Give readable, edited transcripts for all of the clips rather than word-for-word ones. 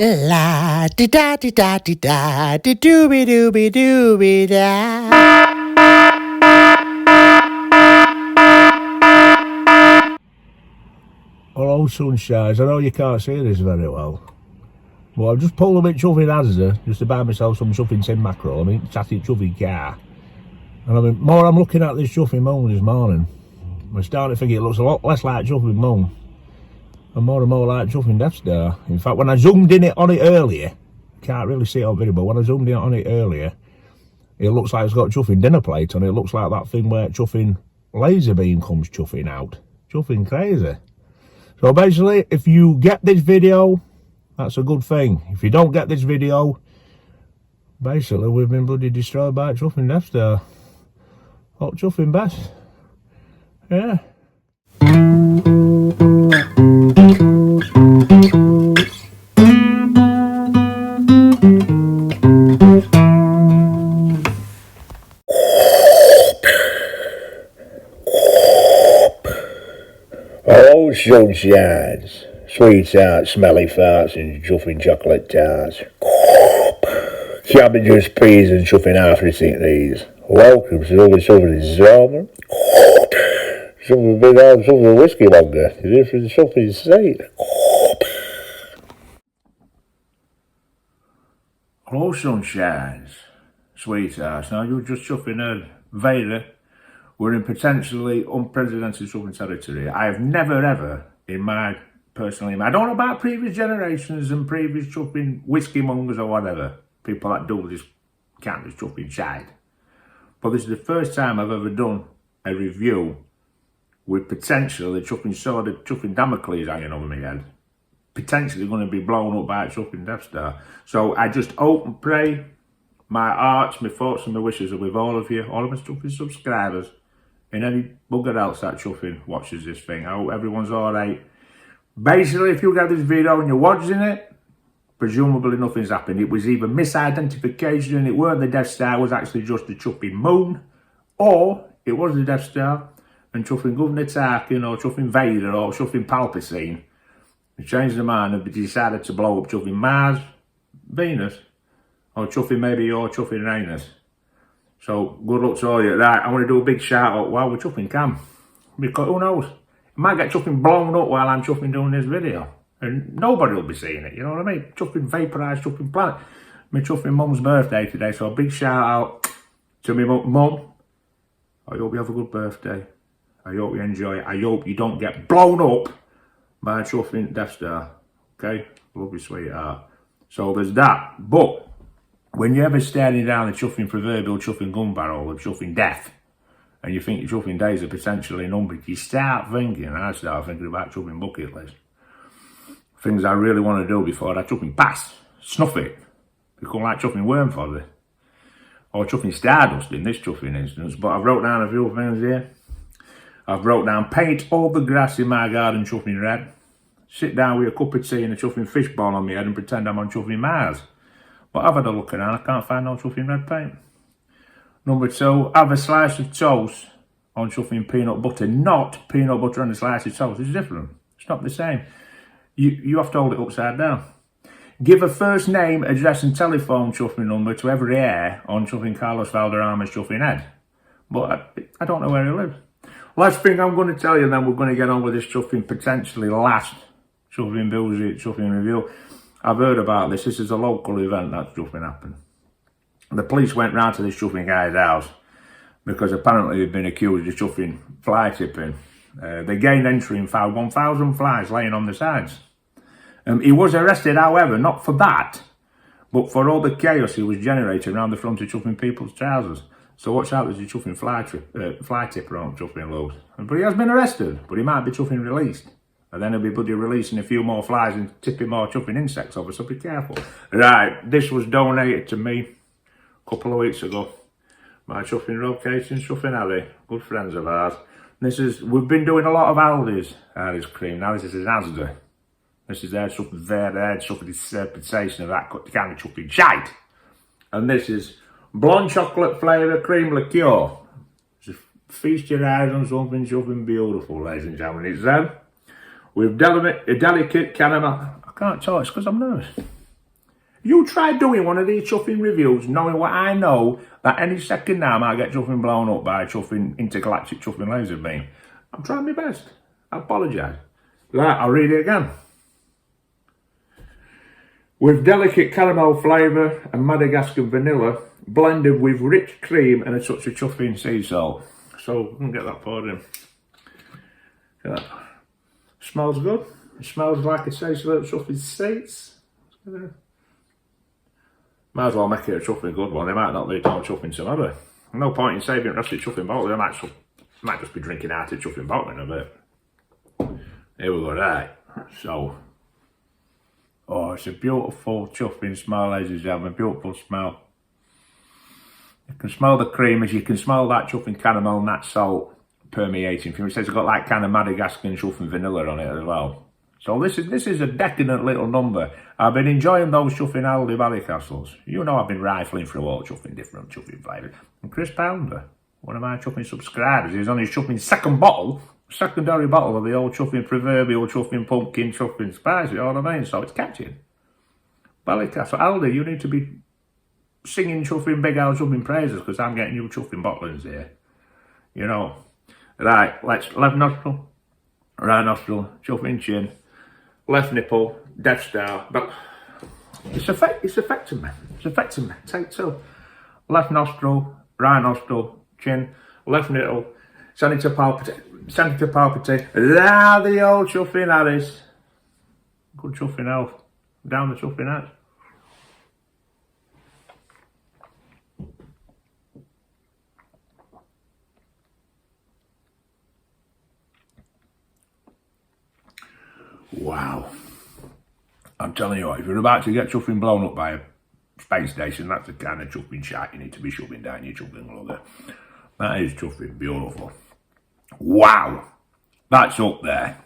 La di da di da di da di dooby dooby dooby da. Hello, sunshines. I know you can't see this very well, but I've just pulled a bit chuffing Asda just to buy myself some chuffing tin mackerel. I mean, static chuffing car. And I mean, more I'm looking at this chuffing moon this morning, I'm starting to think it looks a lot less like chuffing moon and more like chuffing Death Star. In fact, when I zoomed in on it earlier, can't really see it on video, but when I zoomed in on it earlier, it looks like it's got chuffing dinner plate on it. It looks like that thing where chuffing laser beam comes chuffing out. Chuffing crazy. So basically, if you get this video, that's a good thing. If you don't get this video, basically we've been bloody destroyed by chuffing Death Star. Hot chuffing best. Yeah. Oh, sunshines, sweethearts, smelly farts and chuffing chocolate tarts. Cabbages, peas and chuffing arthritic knees. Welcome to all the something summer. Something big old something whiskey monger. Different something seat. Hello, sunshines, sweethearts. Now you're just chuffing a Vader. We're in potentially unprecedented chuffing territory. I have never ever, personally, I don't know about previous generations and previous chuffing whiskey mongers or whatever, people that do this can't just chuffing shite. But this is the first time I've ever done a review with potentially chuffing sword, chuffing Damocles hanging over my head, potentially going to be blown up by a chuffing Death Star. So I just hope and pray my hearts, my thoughts and my wishes are with all of you, all of my chuffing subscribers, and any bugger else that chuffing watches this thing. I hope everyone's alright. Basically, if you get this video and you're watching it, presumably nothing's happened. It was either misidentification, it weren't the Death Star, it was actually just the chuffing moon, or it was the Death Star, and chuffing Governor Tarkin, or chuffing Vader, or chuffing Palpatine, they changed their mind and decided to blow up chuffing Mars, Venus, or chuffing maybe your chuffing Uranus. So, good luck to all you. Right, I want to do a big shout out while we're chuffing Cam. Because who knows? It might get chuffing blown up while I'm chuffing doing this video. And nobody will be seeing it, you know what I mean? Chuffing vaporised, chuffing planet. My chuffing mum's birthday today, so a big shout out to my mum. I hope you have a good birthday. I hope you enjoy it. I hope you don't get blown up by a chuffing Death Star. Okay? Love you, sweetheart. So there's that. But when you're ever staring down the chuffing proverbial chuffing gun barrel of chuffing death, and you think your chuffing days are potentially numbered, you start thinking, and I start thinking about chuffing bucket list. Things I really want to do before I chuffing pass, snuff it, become like chuffing worm fodder, or chuffing stardust in this chuffing instance. But I've wrote down a few things here. I've wrote down paint all the grass in my garden chuffing red, sit down with a cup of tea and a chuffing fishbowl on my head and pretend I'm on chuffing Mars. But I've had a look around, I can't find no chuffing red paint. Number 2, have a slice of toast on chuffing peanut butter, not peanut butter on a slice of toast. It's different. It's not the same. You have to hold it upside down. Give a first name, address and telephone chuffing number to every heir on chuffing Carlos Valderrama's chuffing head. But I don't know where he lives. Last thing I'm going to tell you, then we're going to get on with this chuffing potentially last chuffing bullshit chuffing review. I've heard about this. This is a local event that's chuffing happened. The police went round to this chuffing guy's house because apparently he'd been accused of chuffing fly tipping. They gained entry and found 1,000 flies laying on the sides. He was arrested, however, not for that, but for all the chaos he was generating around the front of chuffing people's trousers. So watch out, there's a chuffing fly tipper on chuffing loads. But he has been arrested, but he might be chuffing released. And then he'll be bloody releasing a few more flies and tipping more chuffing insects over, so be careful. Right, this was donated to me a couple of weeks ago by chuffing location, chuffing alley, good friends of ours. We've been doing a lot of Aldi's ice cream. Now this is Asda. This is their chuffing interpretation of that kind of chuffing shite. And this is blonde chocolate flavour cream liqueur. Just feast your eyes on something chuffing beautiful, ladies and gentlemen. It's with a delicate caramel. I can't talk, it's because I'm nervous. You try doing one of these chuffing reviews knowing what I know, that any second now I might get chuffing blown up by a chuffing intergalactic chuffing laser beam. I'm trying my best. I apologise. Right, I'll read it again. With delicate caramel flavour and Madagascar vanilla, blended with rich cream and a touch of chuffing sea salt. So, we can get that poured in. Yeah. Smells good. It smells like a taste of chuffing seeds. Might as well make it a chuffing good one. They might not be all chuffing tomorrow. No point in saving the rest of the chuffing bottle. They might just be drinking out of chuffing bottle in a bit. Here we go, right. So, oh, it's a beautiful chuffing smell, ladies and gentlemen. Beautiful smell. You can smell the cream as you can smell that chuffing caramel and that salt permeating. It says it's got like kind of Madagascar and chuffing vanilla on it as well. So this is a decadent little number. I've been enjoying those chuffing Aldi Valley Castles. You know I've been rifling through all different chuffing flavours. And Chris Pounder, one of my chuffing subscribers, is on his chuffing secondary bottle of the old chuffing proverbial chuffing pumpkin chuffing spice, you know what I mean? So it's catching. Valley Castle, Aldi, you need to be singing chuffing big old chuffing praises because I'm getting you chuffing bottlings here. You know. Right, let's left nostril, right nostril, chuffing chin, left nipple, Death Star, but it's affecting me. It's affecting me. Take two. Left nostril, right nostril, chin, left nipple, send it to palpitate. Ah, the old chuffing Harris. Good chuffing elf. Down the chuffing hat. Wow. I'm telling you what, if you're about to get chuffing blown up by a space station, that's the kind of chuffing shite you need to be shoving down your chuffing lugger. That is chuffing beautiful. Wow. That's up there.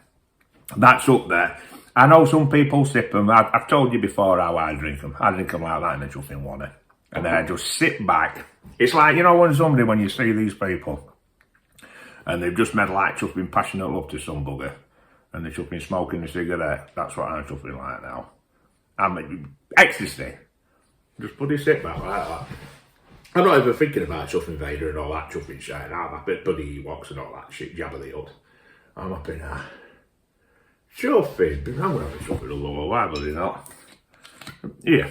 That's up there. I know some people sip them. I've told you before how I drink them. I drink them like that in a chuffing water. And then I just sit back. It's like, you know, when you see these people and they've just made like chuffing passionate love to some bugger and they're chuffing smoking a cigarette. That's what I'm chuffing like now. I'm ecstasy. Just bloody sit back like that. I'm not even thinking about chuffing Vader and all that chuffing shit. I'm happy bloody Ewoks and all that shit, Jabba the Hutt. I'm happy now. Chuffing. I'm going to have a chuffing a little while, bloody not. Yeah.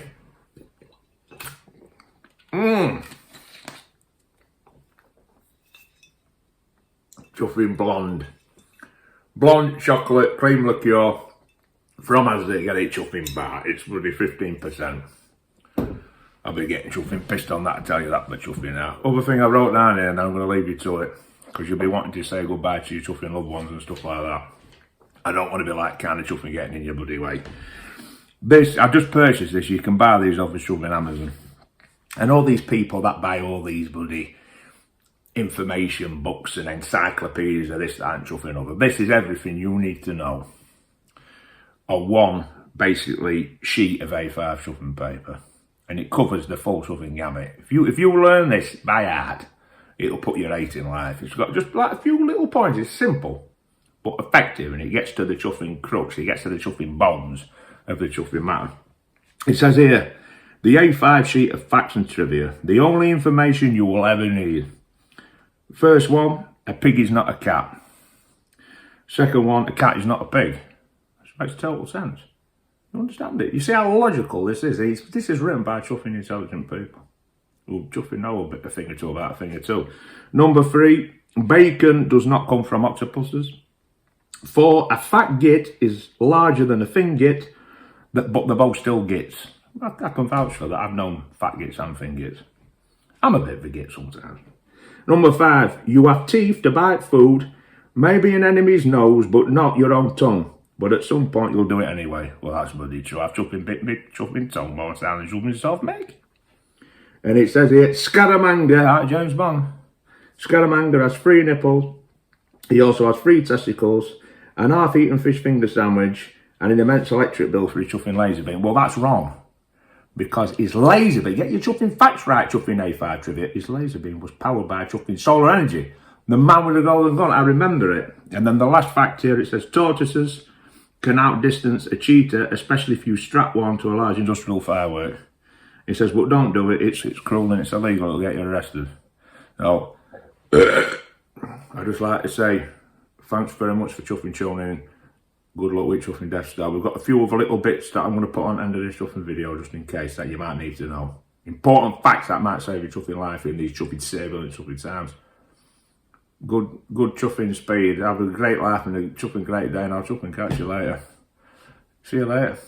Chuffing blonde. Blonde chocolate cream liqueur from Asda. Get it chuffing bar. It's bloody 15%. I'll be getting chuffing pissed on that, I tell you that much chuffing now. Other thing I wrote down here, and I'm going to leave you to it, because you'll be wanting to say goodbye to your chuffing loved ones and stuff like that. I don't want to be like kind of chuffing getting in your bloody way. This, I've just purchased this. You can buy these off the chuffing Amazon. And all these people that buy all these bloody information books and encyclopedias of this, that, and chuffing other. This is everything you need to know on one, basically, sheet of A5 chuffing paper. And it covers the full chuffing gamut. If you learn this by heart, it'll put you right in life. It's got just like a few little points. It's simple, but effective, and it gets to the chuffing crux. It gets to the chuffing bones of the chuffing matter. It says here, the A5 sheet of facts and trivia, the only information you will ever need. First one, a pig is not a cat. Second one, a cat is not a pig. This makes total sense. You understand it? You see how logical this is? This is written by chuffing intelligent people who chuffing know a thing or two about a thing or two. Number 3, bacon does not come from octopuses. 4, a fat git is larger than a thin git, but they're both still gits. I can vouch for that. I've known fat gits and thin gits. I'm a bit of a git sometimes. Number 5, you have teeth to bite food, maybe an enemy's nose, but not your own tongue. But at some point you'll do it anyway. Well, that's bloody true. I've chuffing bit me, chuffing tongue more sound than chuffing self make. And it says here, Scaramanga, out of James Bond. Scaramanga has 3 nipples. He also has 3 testicles, an half-eaten fish finger sandwich, and an immense electric bill for his chuffing laser beam. Well, that's wrong. Because his laser beam, get your chuffing facts right, chuffing A5 trivia, his laser beam was powered by chuffing solar energy. The man with the golden gun, I remember it. And then the last fact here, it says tortoises can outdistance a cheetah, especially if you strap one to a large industrial firework. He says, but don't do it, it's cruel and it's illegal, it'll get you arrested. So, I'd just like to say, thanks very much for chuffing tuning in. Good luck with chuffing Death Star. We've got a few other little bits that I'm going to put on the end of this chuffing video, just in case that you might need to know. Important facts that might save your chuffing life in these chuffing sable and chuffing times. Good chuffing speed. Have a great life and a chuffing great day, and I'll chuffing catch you later. See you later.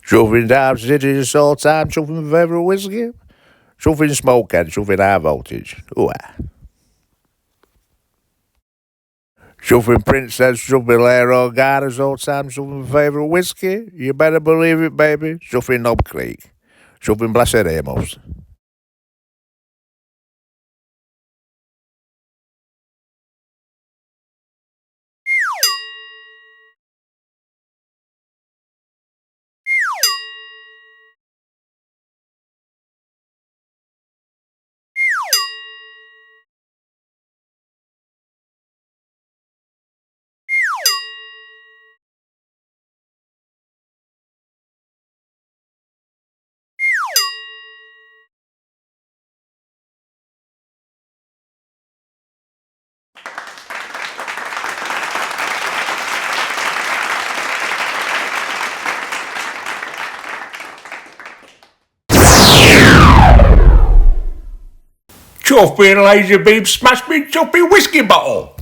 Chuffing Down City is all time, chuffing my favourite whiskey. Chuffing smoke and chuffing high voltage. Ooh, ah. Chuffing Princess, chuffing Lero Gardens, all time, chuffing my favourite whiskey. You better believe it, baby. Chuffing Knob Creek. Chuffing Blessed Amos. Chuffing laser beam smashed me chuffing whiskey bottle.